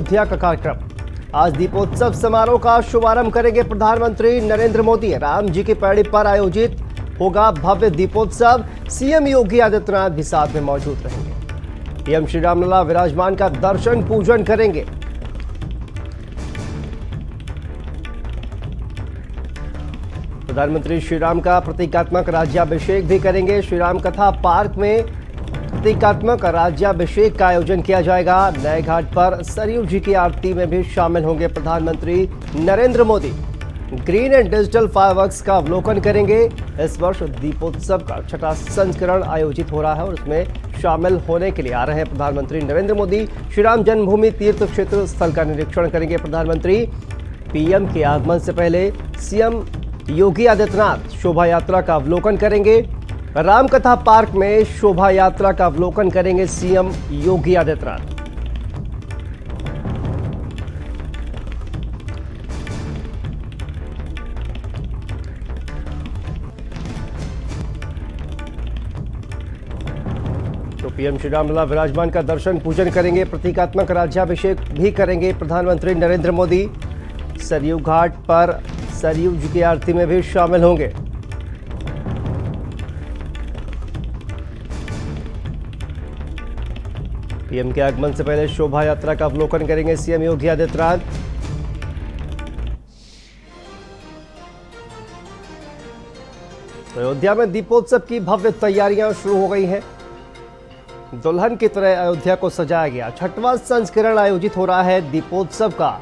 अयोध्या का कार्यक्रम। आज दीपोत्सव समारोह का शुभारंभ करेंगे प्रधानमंत्री नरेंद्र मोदी। राम जी की पैड़ी पर आयोजित होगा भव्य दीपोत्सव। सीएम योगी आदित्यनाथ भी साथ में मौजूद रहेंगे। पीएम श्री राम लला विराजमान का दर्शन पूजन करेंगे। प्रधानमंत्री श्रीराम का प्रतीकात्मक राज्याभिषेक भी करेंगे। श्रीराम कथा पार्क में प्रतीकात्मक राज्याभिषेक का आयोजन किया जाएगा। नए घाट पर सरयू जी की आरती में भी शामिल होंगे प्रधानमंत्री Narendra Modi. Green and digital fireworks का अवलोकन करेंगे। इस वर्ष दीपोत्सव का 6वां संस्करण आयोजित हो रहा है और इसमें शामिल होने के लिए आ रहे हैं प्रधानमंत्री नरेंद्र मोदी। श्रीराम जन्मभूमि तीर्थ क्षेत्र स्थल का निरीक्षण करेंगे प्रधानमंत्री। पीएम के आगमन से पहले सीएम योगी आदित्यनाथ शोभा यात्रा का अवलोकन करेंगे। रामकथा पार्क में शोभा यात्रा का अवलोकन करेंगे सीएम योगी आदित्यनाथ। तो पीएम श्री राम लला विराजमान का दर्शन पूजन करेंगे। प्रतीकात्मक राज्याभिषेक भी करेंगे प्रधानमंत्री नरेंद्र मोदी। सरयू घाट पर सरयू जी की आरती में भी शामिल होंगे। पीएम के आगमन से पहले शोभा यात्रा का अवलोकन करेंगे सीएम योगी आदित्यनाथ। अयोध्या में दीपोत्सव की भव्य तैयारियां शुरू हो गई हैं। दुल्हन की तरह अयोध्या को सजाया गया। 6वां संस्करण आयोजित हो रहा है दीपोत्सव का।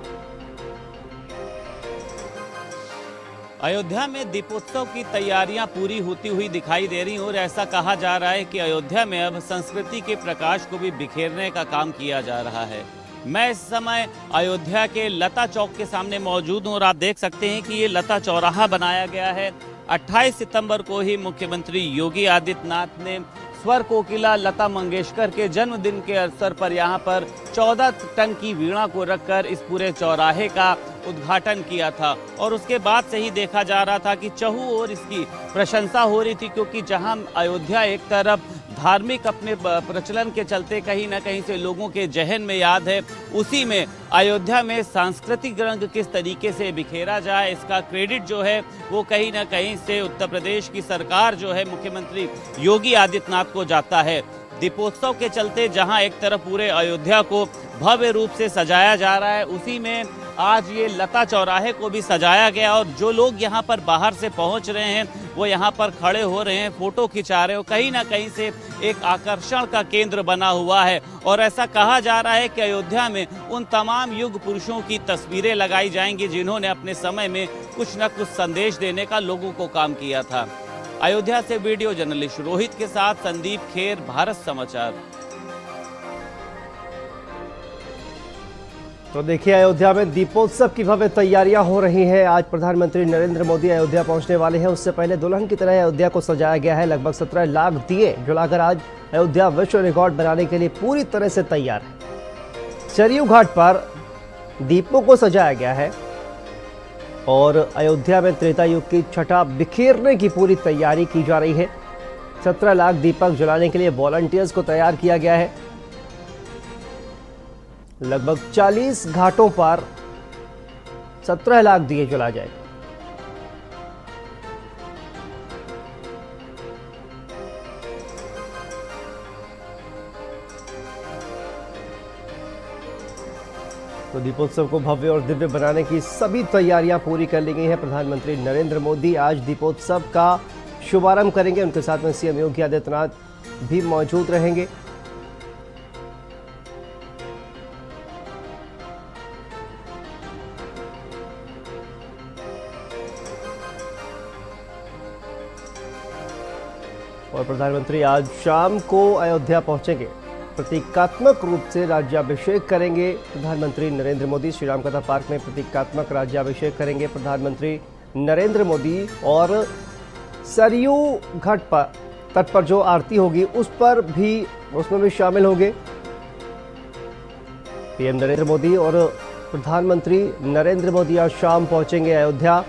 अयोध्या में दीपोत्सव की तैयारियां पूरी होती हुई दिखाई दे रही और ऐसा कहा जा रहा है कि अयोध्या में अब संस्कृति के प्रकाश को भी बिखेरने का काम किया जा रहा है। मैं इस समय अयोध्या के लता चौक के सामने मौजूद हूं और आप देख सकते हैं कि ये लता चौराहा बनाया गया है। 28 सितंबर को ही मुख्यमंत्री योगी आदित्यनाथ ने स्वर कोकिला लता मंगेशकर के जन्मदिन के अवसर पर यहाँ पर 14 टन की वीणा को रखकर इस पूरे चौराहे का उद्घाटन किया था और उसके बाद से ही देखा जा रहा था कि चहु और इसकी प्रशंसा हो रही थी, क्योंकि जहां अयोध्या एक तरफ धार्मिक अपने प्रचलन के चलते कहीं ना कहीं से लोगों के जहन में याद है, उसी में अयोध्या में सांस्कृतिक रंग किस तरीके से बिखेरा जाए इसका क्रेडिट जो है वो कहीं ना कहीं से उत्तर प्रदेश की सरकार जो है मुख्यमंत्री योगी आदित्यनाथ को जाता है। दीपोत्सव के चलते जहां एक तरफ पूरे अयोध्या को भव्य रूप से सजाया जा रहा है, उसी में आज ये लता चौराहे को भी सजाया गया और जो लोग यहाँ पर बाहर से पहुँच रहे हैं वो यहाँ पर खड़े हो रहे हैं, फोटो खिंचा रहे हो, कहीं ना कहीं से एक आकर्षण का केंद्र बना हुआ है। और ऐसा कहा जा रहा है कि अयोध्या में उन तमाम युग पुरुषों की तस्वीरें लगाई जाएंगी जिन्होंने अपने समय में कुछ न कुछ संदेश देने का लोगों को काम किया था। अयोध्या से वीडियो जर्नलिस्ट रोहित के साथ संदीप खेर, भारत समाचार। तो देखिए, अयोध्या में दीपोत्सव की भव्य तैयारियां हो रही हैं। आज प्रधानमंत्री नरेंद्र मोदी अयोध्या पहुंचने वाले हैं। उससे पहले दुल्हन की तरह अयोध्या को सजाया गया है। लगभग 17 लाख दिए जलाकर आज अयोध्या विश्व रिकॉर्ड बनाने के लिए पूरी तरह से तैयार है। सरयू घाट पर दीपों को सजाया गया है और अयोध्या में त्रेता युग की छटा बिखेरने की पूरी तैयारी की जा रही है। 17 लाख दीपक जलाने के लिए वॉलंटियर्स को तैयार किया गया है। लगभग 40 घाटों पर 17 लाख दिए जला जाएगा। तो दीपोत्सव को भव्य और दिव्य बनाने की सभी तैयारियां पूरी कर ली गई हैं। प्रधानमंत्री नरेंद्र मोदी आज दीपोत्सव का शुभारंभ करेंगे। उनके साथ में सीएम योगी आदित्यनाथ भी मौजूद रहेंगे। और प्रधानमंत्री आज शाम को अयोध्या पहुंचेंगे। प्रतीकात्मक रूप से राज्याभिषेक करेंगे प्रधानमंत्री नरेंद्र मोदी। श्रीराम कथा पार्क में प्रतीकात्मक राज्याभिषेक करेंगे प्रधानमंत्री नरेंद्र मोदी और सरयू घाट पर तट पर जो आरती होगी उसमें भी शामिल होंगे पीएम नरेंद्र मोदी। और प्रधानमंत्री नरेंद्र मोदी आज शाम पहुंचेंगे अयोध्या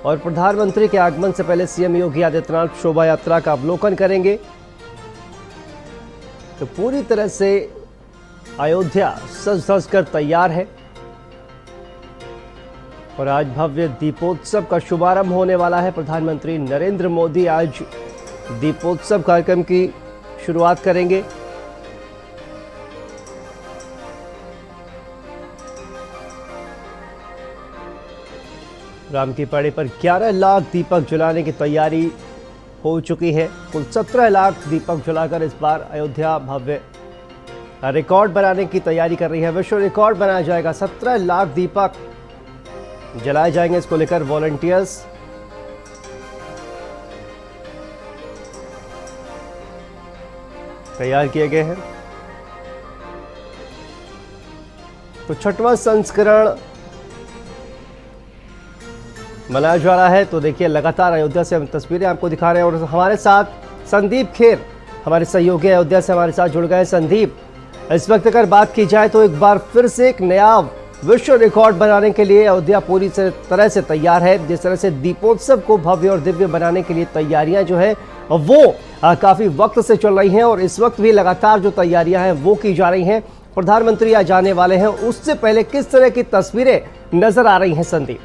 और प्रधानमंत्री के आगमन से पहले सीएम योगी आदित्यनाथ शोभा यात्रा का अवलोकन करेंगे। तो पूरी तरह से अयोध्या सज धज कर तैयार है और आज भव्य दीपोत्सव का शुभारंभ होने वाला है। प्रधानमंत्री नरेंद्र मोदी आज दीपोत्सव कार्यक्रम की शुरुआत करेंगे। राम की पहाड़ी पर 11 लाख दीपक जलाने की तैयारी हो चुकी है। कुल 17 लाख दीपक जलाकर इस बार अयोध्या भव्य रिकॉर्ड बनाने की तैयारी कर रही है। विश्व रिकॉर्ड बनाया जाएगा। 17 लाख दीपक जलाए जाएंगे। इसको लेकर वॉलंटियर्स तैयार किए गए हैं। तो 6वां संस्करण मनाया जा रहा है। तो देखिए लगातार अयोध्या से हम तस्वीरें आपको दिखा रहे हैं और हमारे साथ संदीप खेर हमारे सहयोगी अयोध्या से हमारे साथ जुड़ गए। संदीप, इस वक्त अगर बात की जाए तो एक बार फिर से एक नया विश्व रिकॉर्ड बनाने के लिए अयोध्या पूरी तरह से तैयार है। जिस तरह से दीपोत्सव को भव्य और दिव्य बनाने के लिए तैयारियां जो है वो काफी वक्त से चल रही हैं और इस वक्त भी लगातार जो तैयारियां हैं वो की जा रही हैं। प्रधानमंत्री आज आने वाले हैं, उससे पहले किस तरह की तस्वीरें नजर आ रही हैं संदीप?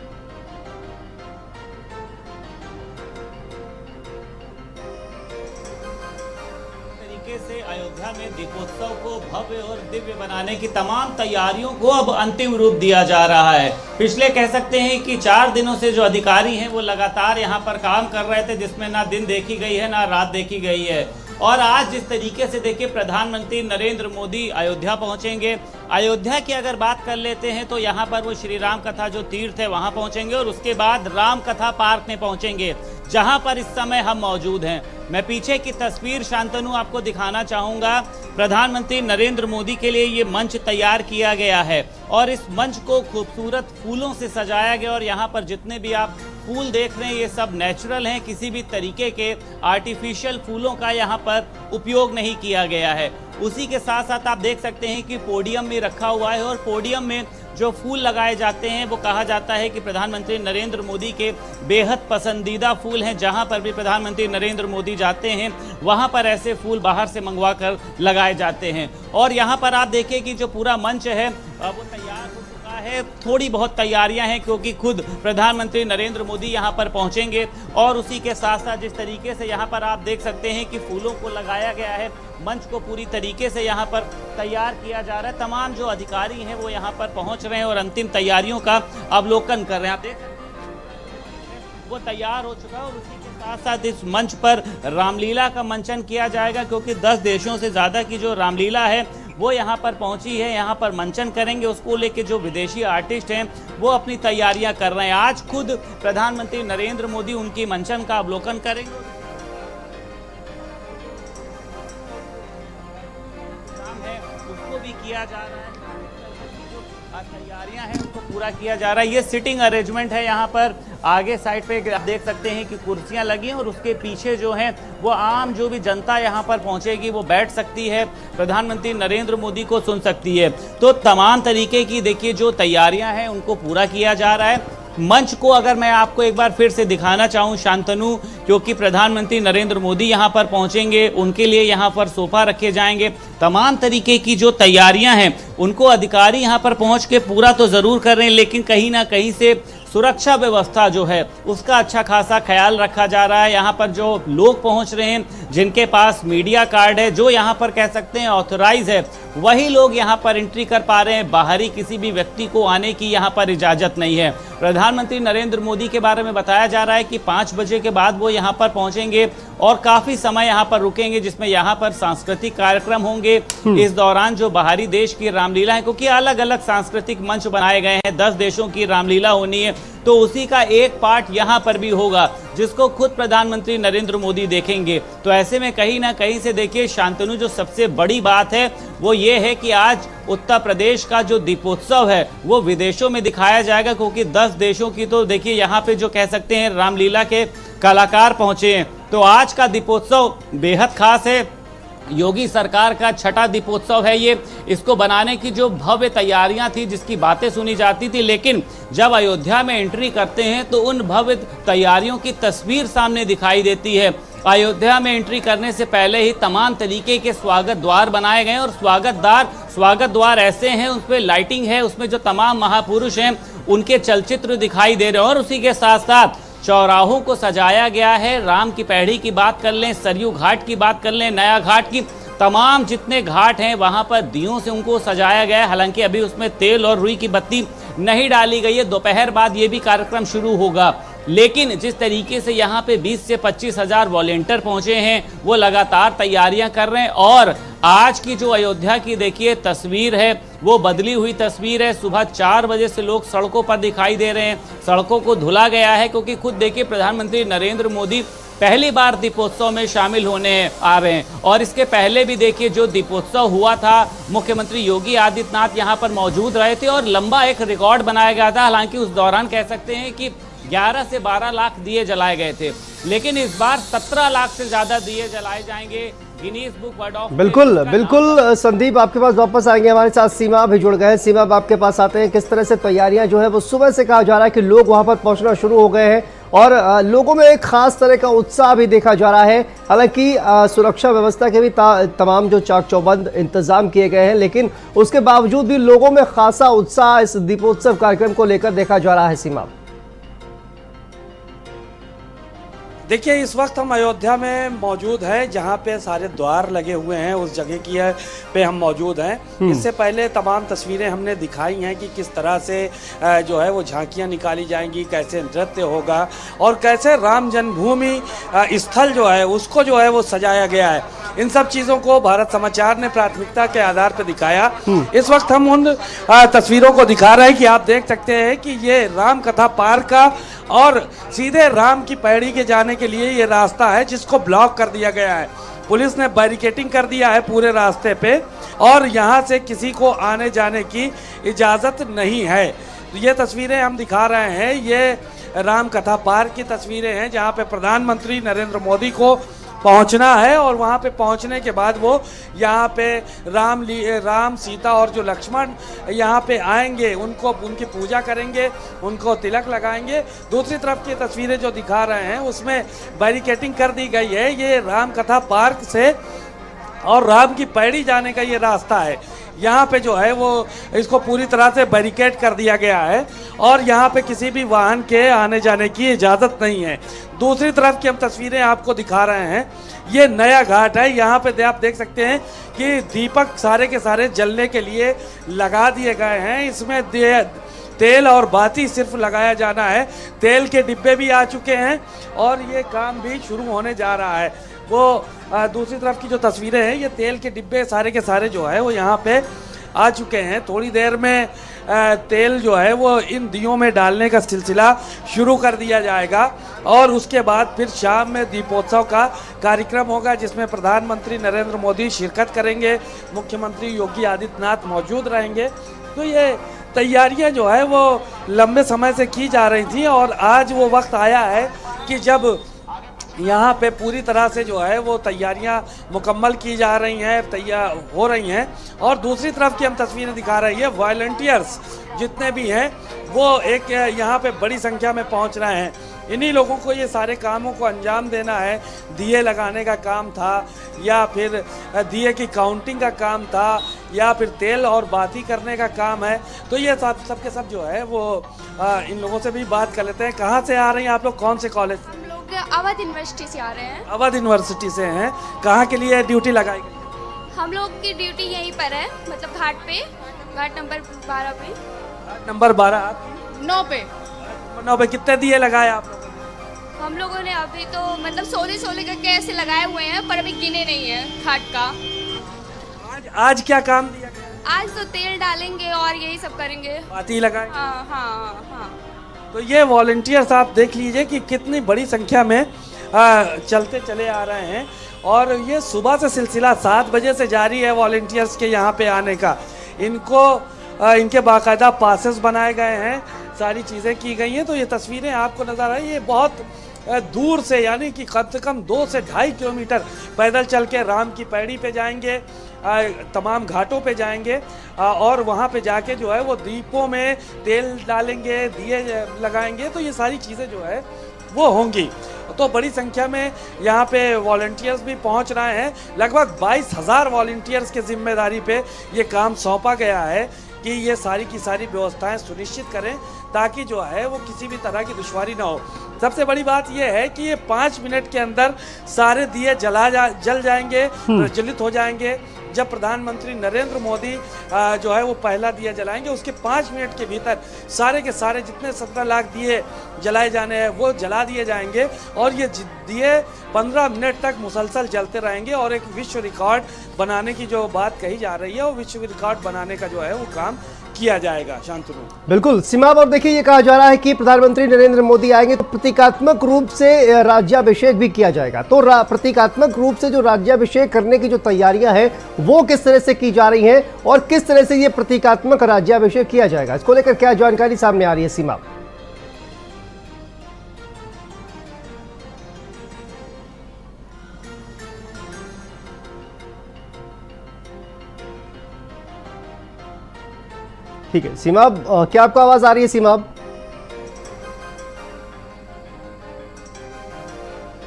से अयोध्या में दीपोत्सव को भव्य और दिव्य बनाने की तमाम तैयारियों को अब अंतिम रूप दिया जा रहा है। पिछले कह सकते हैं कि 4 दिनों से जो अधिकारी हैं वो लगातार यहां पर काम कर रहे थे, जिसमें ना दिन देखी गई है ना रात देखी गई है। और आज जिस तरीके से देखिए प्रधानमंत्री नरेंद्र मोदी अयोध्या पहुंचेंगे। अयोध्या की अगर बात कर लेते हैं तो यहाँ पर वो श्री राम कथा जो तीर्थ है वहां पहुंचेंगे और उसके बाद राम कथा पार्क में पहुंचेंगे, जहां पर इस समय हम मौजूद हैं। मैं पीछे की तस्वीर शांतनु आपको दिखाना चाहूंगा। प्रधानमंत्री नरेंद्र मोदी के लिए ये मंच तैयार किया गया है और इस मंच को खूबसूरत फूलों से सजाया गया और यहाँ पर जितने भी आप फूल देख रहे हैं ये सब नेचुरल हैं। किसी भी तरीके के आर्टिफिशियल फूलों का यहाँ पर उपयोग नहीं किया गया है। उसी के साथ साथ आप देख सकते हैं कि पोडियम भी रखा हुआ है और पोडियम में जो फूल लगाए जाते हैं वो कहा जाता है कि प्रधानमंत्री नरेंद्र मोदी के बेहद पसंदीदा फूल हैं। जहां पर भी प्रधानमंत्री नरेंद्र मोदी जाते हैं वहां पर ऐसे फूल बाहर से मंगवा कर लगाए जाते हैं। और यहां पर आप देखिए कि जो पूरा मंच है वो तैयार हो चुका है। थोड़ी बहुत तैयारियां हैं क्योंकि खुद प्रधानमंत्री नरेंद्र मोदी यहां पर पहुंचेंगे और उसी के साथ साथ जिस तरीके से यहां पर आप देख सकते हैं कि फूलों को लगाया गया है, मंच को पूरी तरीके से यहाँ पर तैयार किया जा रहा है। तमाम जो अधिकारी हैं वो यहाँ पर पहुँच रहे हैं और अंतिम तैयारियों का अवलोकन कर रहे हैं। आप देख सकते हैं वो तैयार हो चुका है और उसी के साथ साथ इस मंच पर रामलीला का मंचन किया जाएगा क्योंकि 10 देशों से ज़्यादा की जो रामलीला है वो यहाँ पर पहुँची है। यहाँ पर मंचन करेंगे, उसको लेके जो विदेशी आर्टिस्ट हैं वो अपनी तैयारियाँ कर रहे हैं। आज खुद प्रधानमंत्री नरेंद्र मोदी उनकी मंचन का अवलोकन करेंगे। भी किया जा रहा है, जो तैयारियां हैं उनको पूरा किया जा रहा है। ये सिटिंग अरेंजमेंट है। यहाँ पर आगे साइड पे आप देख सकते हैं कि कुर्सियां लगी हैं और उसके पीछे जो है वो आम जो भी जनता यहाँ पर पहुंचेगी वो बैठ सकती है, प्रधानमंत्री नरेंद्र मोदी को सुन सकती है। तो तमाम तरीके की देखिए जो तैयारियां हैं उनको पूरा किया जा रहा है। मंच को अगर मैं आपको एक बार फिर से दिखाना चाहूं शांतनु, क्योंकि प्रधानमंत्री नरेंद्र मोदी यहां पर पहुंचेंगे, उनके लिए यहां पर सोफा रखे जाएंगे। तमाम तरीके की जो तैयारियां हैं उनको अधिकारी यहां पर पहुंच के पूरा तो जरूर कर रहे हैं, लेकिन कहीं ना कहीं से सुरक्षा व्यवस्था जो है उसका अच्छा खासा ख्याल रखा जा रहा है। यहाँ पर जो लोग पहुँच रहे हैं जिनके पास मीडिया कार्ड है, जो यहाँ पर कह सकते हैं ऑथराइज है, वही लोग यहाँ पर एंट्री कर पा रहे हैं। बाहरी किसी भी व्यक्ति को आने की यहाँ पर इजाज़त नहीं है। प्रधानमंत्री नरेंद्र मोदी के बारे में बताया जा रहा है कि 5 बजे के बाद वो यहाँ पर पहुँचेंगे और काफ़ी समय यहाँ पर रुकेंगे, जिसमें यहाँ पर सांस्कृतिक कार्यक्रम होंगे। इस दौरान जो बाहरी देश की रामलीला है, क्योंकि अलग अलग सांस्कृतिक मंच बनाए गए हैं, 10 देशों की रामलीला होनी है, तो उसी का एक पार्ट यहाँ पर भी होगा जिसको खुद प्रधानमंत्री नरेंद्र मोदी देखेंगे। तो ऐसे में कहीं ना कहीं से देखिए शांतनु, जो सबसे बड़ी बात है वो ये है कि आज उत्तर प्रदेश का जो दीपोत्सव है वो विदेशों में दिखाया जाएगा, क्योंकि 10 देशों की तो देखिए यहाँ पे जो कह सकते हैं रामलीला के कलाकार पहुंचे हैं। तो आज का दीपोत्सव बेहद खास है। योगी सरकार का 6ठा दीपोत्सव है ये। इसको बनाने की जो भव्य तैयारियां थी, जिसकी बातें सुनी जाती थी, लेकिन जब अयोध्या में एंट्री करते हैं तो उन भव्य तैयारियों की तस्वीर सामने दिखाई देती है। अयोध्या में एंट्री करने से पहले ही तमाम तरीके के स्वागत द्वार बनाए गए और स्वागत द्वार ऐसे हैं, उस पर लाइटिंग है, उसमें जो तमाम महापुरुष हैं उनके चलचित्र दिखाई दे रहे हैं और उसी के साथ साथ चौराहों को सजाया गया है। राम की पैड़ी की बात कर लें, सरयू घाट की बात कर लें, नया घाट की, तमाम जितने घाट हैं वहां पर दियों से उनको सजाया गया है। हालांकि अभी उसमें तेल और रुई की बत्ती नहीं डाली गई है, दोपहर बाद ये भी कार्यक्रम शुरू होगा। लेकिन जिस तरीके से यहाँ पे 20 से 25 हजार वॉलेंटियर पहुंचे हैं, वो लगातार तैयारियां कर रहे हैं और आज की जो अयोध्या की देखिए तस्वीर है वो बदली हुई तस्वीर है। सुबह 4 बजे से लोग सड़कों पर दिखाई दे रहे हैं, सड़कों को धुला गया है क्योंकि खुद देखिए प्रधानमंत्री नरेंद्र मोदी पहली बार दीपोत्सव में शामिल होने आ रहे हैं और इसके पहले भी देखिए जो दीपोत्सव हुआ था, मुख्यमंत्री योगी आदित्यनाथ यहाँ पर मौजूद रहे थे और लंबा एक रिकॉर्ड बनाया गया था। हालांकि उस दौरान कह सकते हैं कि 11 से 12 लाख दिए जलाए गए थे, लेकिन इस बार 17 लाख से ज्यादा दिए जलाए जाएंगे। गिनीज बुक वर्ल्ड ऑफ बिल्कुल संदीप, आपके पास वापस आएंगे, हमारे साथ सीमा भी जुड़ गए हैं। सीमा, आपके पास आते हैं, किस तरह से तैयारियां जो है वो सुबह से कहा जा रहा है कि लोग वहां पर पहुंचना शुरू हो गए हैं और लोगों में एक खास तरह का उत्साह भी देखा जा रहा है। हालांकि सुरक्षा व्यवस्था के भी तमाम जो चाक चौबंद इंतजाम किए गए हैं, लेकिन उसके बावजूद भी लोगों में खासा उत्साह इस दीपोत्सव कार्यक्रम को लेकर देखा जा रहा है। सीमा, देखिए, इस वक्त हम अयोध्या में मौजूद हैं, जहां पे सारे द्वार लगे हुए हैं, उस जगह की पे हम मौजूद हैं। इससे पहले तमाम तस्वीरें हमने दिखाई हैं कि किस तरह से जो है वो झांकियां निकाली जाएंगी, कैसे नृत्य होगा और कैसे राम जन्मभूमि स्थल जो है उसको जो है वो सजाया गया है। इन सब चीज़ों को भारत समाचार ने प्राथमिकता के आधार पर दिखाया। इस वक्त हम उन तस्वीरों को दिखा रहे हैं कि आप देख सकते हैं कि ये राम कथा पार्क का और सीधे राम की पैड़ी के जाने के लिए ये रास्ता है जिसको ब्लॉक कर दिया गया है। पुलिस ने बैरिकेटिंग कर दिया है पूरे रास्ते पे और यहाँ से किसी को आने जाने की इजाज़त नहीं है। ये तस्वीरें हम दिखा रहे हैं, ये राम कथा पार्क की तस्वीरें हैं जहाँ पे प्रधानमंत्री नरेंद्र मोदी को पहुंचना है और वहां पे पहुंचने के बाद वो यहाँ पे राम सीता और जो लक्ष्मण यहाँ पे आएंगे, उनको उनकी पूजा करेंगे, उनको तिलक लगाएंगे। दूसरी तरफ की तस्वीरें जो दिखा रहे हैं उसमें बैरिकेटिंग कर दी गई है। ये राम कथा पार्क से और राम की पैड़ी जाने का ये रास्ता है। यहाँ पे जो है वो इसको पूरी तरह से बैरिकेड कर दिया गया है और यहाँ पे किसी भी वाहन के आने जाने की इजाज़त नहीं है। दूसरी तरफ की हम तस्वीरें आपको दिखा रहे हैं, ये नया घाट है। यहाँ पे आप देख सकते हैं कि दीपक सारे के सारे जलने के लिए लगा दिए गए हैं। इसमें तेल और बाती सिर्फ लगाया जाना है। तेल के डिब्बे भी आ चुके हैं और ये काम भी शुरू होने जा रहा है। वो दूसरी तरफ की जो तस्वीरें हैं, ये तेल के डिब्बे सारे के सारे जो है वो यहाँ पे आ चुके हैं। थोड़ी देर में तेल जो है वो इन दियों में डालने का सिलसिला शुरू कर दिया जाएगा और उसके बाद फिर शाम में दीपोत्सव का कार्यक्रम होगा जिसमें प्रधानमंत्री नरेंद्र मोदी शिरकत करेंगे, मुख्यमंत्री योगी आदित्यनाथ मौजूद रहेंगे। तो ये तैयारियां जो है वो लंबे समय से की जा रही थी और आज वो वक्त आया है कि जब यहाँ पे पूरी तरह से जो है वो तैयारियां मुकम्मल की जा रही हैं, तैयार हो रही हैं। और दूसरी तरफ की हम तस्वीरें दिखा रही है, वॉलंटियर्स जितने भी हैं वो एक यहाँ पे बड़ी संख्या में पहुँच रहे हैं। इन्हीं लोगों को ये सारे कामों को अंजाम देना है। दिए लगाने का काम था या फिर दिए की काउंटिंग का काम था या फिर तेल और बाती करने का काम है। तो ये सब के सब जो है वो इन लोगों से भी बात कर लेते हैं। कहाँ से आ रही हैं आप लोग, कौन से कॉलेज? अवध यूनिवर्सिटी से आ रहे हैं। अवध यूनिवर्सिटी से हैं। कहाँ के लिए ड्यूटी लगाई गई? हम लोग की ड्यूटी यहीं पर है, मतलब घाट पे, घाट नंबर 12 पे। घाट नंबर 12 9 पे। 9 पे कितने दिए लगाए आप लोगों? हम लोगों ने अभी तो मतलब 16 करके ऐसे लगाए हुए हैं पर अभी गिने नहीं है घाट का। आज क्या काम दिया गया? आज तो तेल डालेंगे और यही सब करेंगे। बाती लगाए? हाँ हाँ हाँ। तो ये वॉलंटियर्स आप देख लीजिए कि कितनी बड़ी संख्या में चलते चले आ रहे हैं और ये सुबह से सिलसिला 7 बजे से जारी है वॉलंटियर्स के यहाँ पे आने का। इनके बाकायदा पासेस बनाए गए हैं, सारी चीज़ें की गई हैं। तो ये तस्वीरें आपको नज़र आ रही है, ये बहुत दूर से यानी कि कम से कम 2 से 2.5 किलोमीटर पैदल चल के राम की पैड़ी पे जाएंगे, तमाम घाटों पे जाएंगे और वहाँ पे जाके जो है वो दीपों में तेल डालेंगे, दिए लगाएंगे। तो ये सारी चीज़ें जो है वो होंगी। तो बड़ी संख्या में यहाँ पे वॉलंटियर्स भी पहुँच रहे हैं। लगभग 22,000 वॉलंटियर्स के जिम्मेदारी पे ये काम सौंपा गया है कि ये सारी की सारी व्यवस्थाएं सुनिश्चित करें ताकि जो है वो किसी भी तरह की दुश्वारी ना हो। सबसे बड़ी बात यह है कि ये 5 मिनट के अंदर सारे दिए जल जाएंगे, प्रज्वलित हो जाएंगे। जब प्रधानमंत्री नरेंद्र मोदी जो है वो पहला दिया जलाएंगे, उसके 5 मिनट के भीतर सारे के सारे जितने 17 लाख दिए जलाए जाने हैं वो जला दिए जाएंगे और ये दिए 15 मिनट तक मुसलसल जलते रहेंगे और एक विश्व रिकॉर्ड बनाने की जो बात कही जा रही है वो विश्व रिकॉर्ड बनाने का जो है वो काम किया जाएगा। शांतनु बिल्कुल सीमाब, और देखिए ये कहा जा रहा है कि प्रधानमंत्री नरेंद्र मोदी आएंगे तो प्रतीकात्मक रूप से राज्याभिषेक भी किया जाएगा। तो प्रतीकात्मक रूप से जो राज्याभिषेक करने की जो तैयारियां हैं वो किस तरह से की जा रही हैं और किस तरह से ये प्रतीकात्मक राज्याभिषेक किया जाएगा, इसको लेकर क्या जानकारी सामने आ रही है सीमाब? ठीक है सीमाब, क्या आपको आवाज आ रही है सीमाब?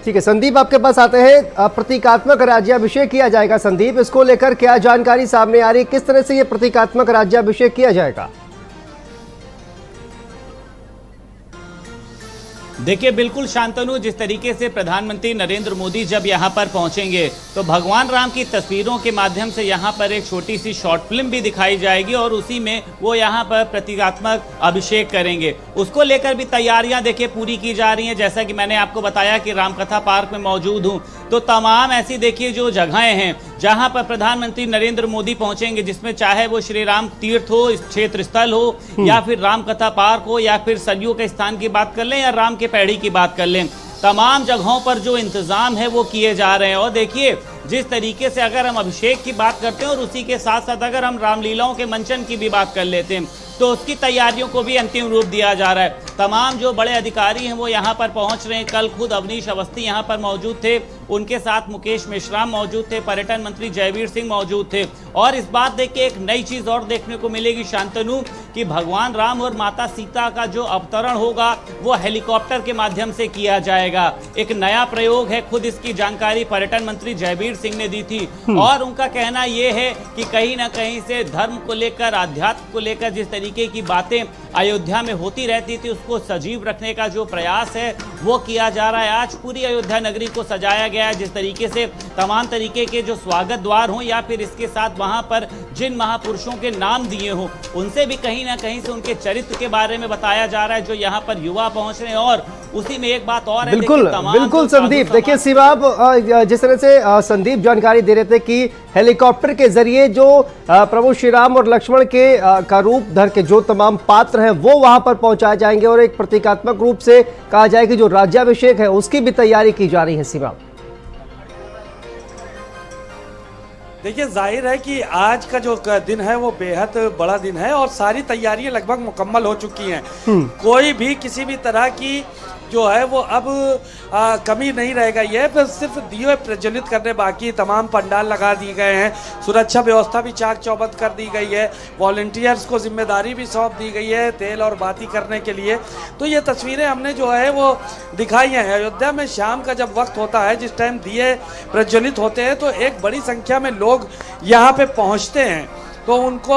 ठीक है संदीप, आपके पास आते हैं। प्रतीकात्मक राज्याभिषेक किया जाएगा संदीप, इसको लेकर क्या जानकारी सामने आ रही है, किस तरह से यह प्रतीकात्मक राज्याभिषेक किया जाएगा? देखिए बिल्कुल शांतनु, जिस तरीके से प्रधानमंत्री नरेंद्र मोदी जब यहाँ पर पहुंचेंगे तो भगवान राम की तस्वीरों के माध्यम से यहाँ पर एक छोटी सी शॉर्ट फिल्म भी दिखाई जाएगी और उसी में वो यहाँ पर प्रतीकात्मक अभिषेक करेंगे। उसको लेकर भी तैयारियां देखिए पूरी की जा रही हैं। जैसा कि मैंने आपको बताया कि रामकथा पार्क में मौजूद हूँ, तो तमाम ऐसी देखिए जो जगहें हैं जहाँ पर प्रधानमंत्री नरेंद्र मोदी पहुंचेंगे, जिसमें चाहे वो श्री राम तीर्थ हो, क्षेत्र स्थल हो, या फिर रामकथा पार्क हो, या फिर सरयू के स्थान की बात कर लें या राम के पैड़ी की बात कर लें, तमाम जगहों पर जो इंतजाम है वो किए जा रहे हैं। और देखिए जिस तरीके से अगर हम अभिषेक की बात करते हैं और उसी के साथ साथ अगर हम रामलीलाओं के मंचन की भी बात कर लेते हैं तो उसकी तैयारियों को भी अंतिम रूप दिया जा रहा है। तमाम जो बड़े अधिकारी हैं वो यहाँ पर पहुँच रहे हैं। कल खुद अवनीश अवस्थी यहाँ पर मौजूद थे, उनके साथ मुकेश मेश्राम मौजूद थे, पर्यटन मंत्री जयवीर सिंह मौजूद थे। और इस बात देख के एक नई चीज़ और देखने को मिलेगी शांतनु कि भगवान राम और माता सीता का जो अवतरण होगा वो हेलीकॉप्टर के माध्यम से किया जाएगा। एक नया प्रयोग है, खुद इसकी जानकारी पर्यटन मंत्री जयवीर सिंह ने दी थी और उनका कहना यह है कि कहीं ना कहीं से धर्म को लेकर, आध्यात्म को लेकर जिस तरीके की बातें अयोध्या में होती रहती थी उसको सजीव रखने का जो प्रयास है वो किया जा रहा है। आज पूरी अयोध्या नगरी को सजाया गया है, जिस तरीके से तमाम तरीके के जो स्वागत द्वार हों या फिर इसके साथ वहां पर जिन महापुरुषों के नाम दिए हों उनसे भी कहीं ना कहीं से उनके चरित्र के बारे में बताया जा रहा है, जो यहाँ पर युवा पहुंच रहे हैं। और उसी में एक बात और है, बिल्कुल संदीप, देखिए शिवाब, जिस तरह से संदीप जानकारी दे रहे थे कि हेलीकॉप्टर के जरिए जो प्रभु श्री राम और लक्ष्मण के का रूप धर के जो तमाम पात्र हैं वो वहां पर पहुंचाए जाएंगे और एक प्रतीकात्मक रूप से कहा जाए कि जो राज्याभिषेक है उसकी भी तैयारी की जा रही है। शिवाब, देखिए जाहिर है कि आज का जो दिन है वो बेहद बड़ा दिन है और सारी तैयारियां लगभग मुकम्मल हो चुकी हैं। कोई भी किसी भी तरह की जो है वो अब कमी नहीं रहेगा। ये फिर सिर्फ दिए प्रज्वलित करने बाकी, तमाम पंडाल लगा दिए गए हैं, सुरक्षा व्यवस्था भी चाक चौबंद कर दी गई है, वॉलंटियर्स को जिम्मेदारी भी सौंप दी गई है तेल और बाती करने के लिए। तो ये तस्वीरें हमने जो है वो दिखाई हैं। अयोध्या में शाम का जब वक्त होता है, जिस टाइम दिए प्रज्वलित होते हैं, तो एक बड़ी संख्या में लोग यहाँ पे पहुँचते हैं, तो उनको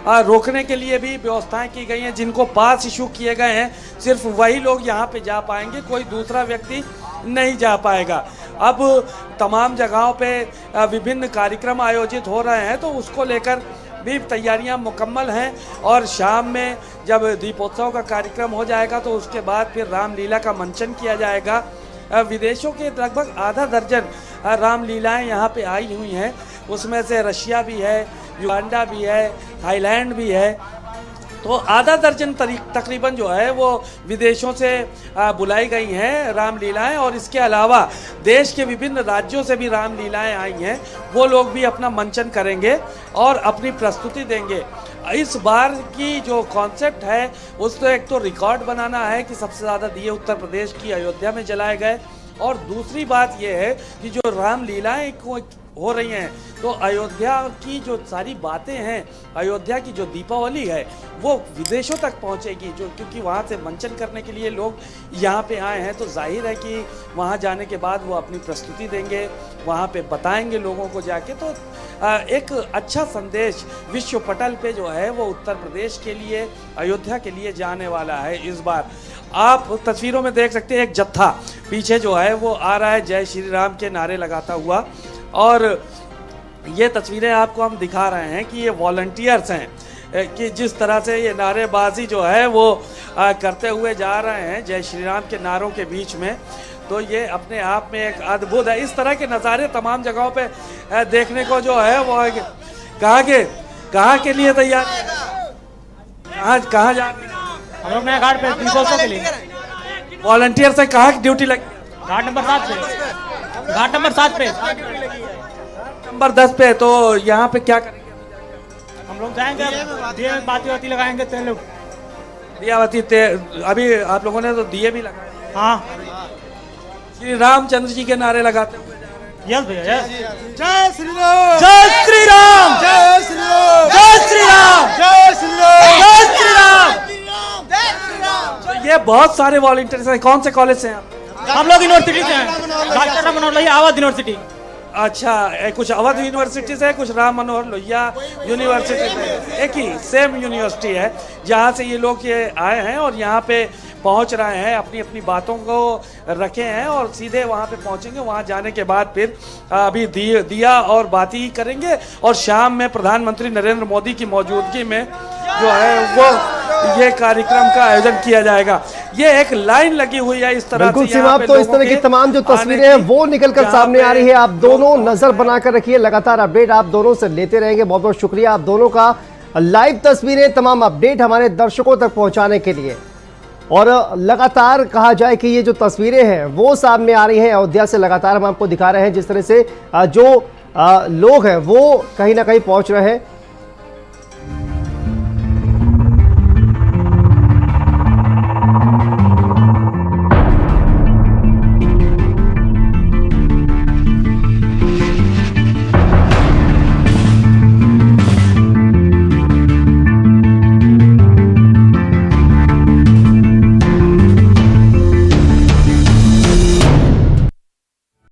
रोकने के लिए भी व्यवस्थाएं की गई हैं। जिनको पास इशू किए गए हैं सिर्फ वही लोग यहाँ पे जा पाएंगे, कोई दूसरा व्यक्ति नहीं जा पाएगा। अब तमाम जगहों पे विभिन्न कार्यक्रम आयोजित हो रहे हैं, तो उसको लेकर भी तैयारियां मुकम्मल हैं। और शाम में जब दीपोत्सव का कार्यक्रम हो जाएगा तो उसके बाद फिर रामलीला का मंचन किया जाएगा। विदेशों के लगभग आधा दर्जन रामलीलाएं यहाँ पे आई हुई हैं, उसमें से रशिया भी है, युगांडा भी है, थाईलैंड भी है। तो आधा दर्जन तकरीबन जो है वो विदेशों से बुलाई गई हैं रामलीलाएं। और इसके अलावा देश के विभिन्न राज्यों से भी रामलीलाएं आई हैं, वो लोग भी अपना मंचन करेंगे और अपनी प्रस्तुति देंगे। इस बार की जो कॉन्सेप्ट है उसको एक तो रिकॉर्ड बनाना है कि सबसे ज़्यादा दिए उत्तर प्रदेश की अयोध्या में जलाए गए, और दूसरी बात यह है कि जो रामलीलाएं हो रही हैं। तो अयोध्या की जो सारी बातें हैं, अयोध्या की जो दीपावली है वो विदेशों तक पहुंचेगी, जो क्योंकि वहाँ से मंचन करने के लिए लोग यहाँ पे आए हैं। तो जाहिर है कि वहाँ जाने के बाद वो अपनी प्रस्तुति देंगे, वहाँ पे बताएंगे लोगों को जाके। तो एक अच्छा संदेश विश्व पटल पे जो है वो उत्तर प्रदेश के लिए, अयोध्या के लिए जाने वाला है इस बार। आप तस्वीरों में देख सकते हैं एक जत्था पीछे जो है वो आ रहा है जय श्री राम के नारे लगाता हुआ। और ये तस्वीरें आपको हम दिखा रहे हैं कि ये वॉलंटियर्स हैं कि जिस तरह से ये नारेबाजी जो है वो करते हुए जा रहे हैं जय श्री राम के नारों के बीच में। तो ये अपने आप में एक अद्भुत है। इस तरह के नज़ारे तमाम जगहों पे देखने को जो है वो कहाँ के लिए तैयार, कहाँ जा रहे हैं? हम लोग नया घाट पे दीपोत्सव के लिए वॉलंटियर से कहाँ की ड्यूटी लगी? घाट नंबर 7 पे, घाट नंबर 7 पे, नंबर 10 पे। तो यहाँ पे क्या करेंगे? हम लोग जाएंगे, दिए में बाती वाती लगाएंगे। तेल लोग दियावती अभी आप लोगों ने तो दिए भी लगाए। हाँ, श्री रामचंद्र जी के नारे लगाते हुए जा रहे हैं। यस भैया, यस। जय श्री राम, जय श्री राम, जय श्री राम, जय श्री राम, जय श्री राम, जय श्री राम। तो ये बहुत सारे वॉलंटियर्स हैं। कौन से कॉलेज से हैं आप? हम लोग यूनिवर्सिटी से हैं, डॉक्टर राम मनोहर लोहिया आवाज यूनिवर्सिटी। अच्छा, कुछ अवध यूनिवर्सिटी से है, कुछ राम मनोहर लोहिया यूनिवर्सिटी से। एक ही सेम यूनिवर्सिटी है जहाँ से ये लोग ये आए हैं और यहाँ पे पहुँच रहे हैं, अपनी अपनी बातों को रखे हैं और सीधे वहाँ पे पहुँचेंगे। वहाँ जाने के बाद फिर अभी दिया और बाती करेंगे और शाम में प्रधानमंत्री नरेंद्र मोदी की मौजूदगी में जो है वो ये कार्यक्रम का आयोजन किया जाएगा। ये एक लाइन लगी हुई है इस तरह बिल्कुल से। सीमा, तो इस तरह की तमाम जो तस्वीरें हैं वो निकलकर सामने आ रही है। आप दोनों नजर बनाकर रखिए, लगातार अपडेट आप दोनों से लेते रहेंगे। बहुत बहुत शुक्रिया आप दोनों का, लाइव तस्वीरें, तमाम अपडेट हमारे दर्शकों तक पहुंचाने के लिए। और लगातार कहा जाए कि ये जो तस्वीरें हैं वो सामने आ रही हैं अयोध्या से, लगातार हम आपको दिखा रहे हैं जिस तरह से जो लोग हैं वो कहीं ना कहीं पहुंच रहे हैं।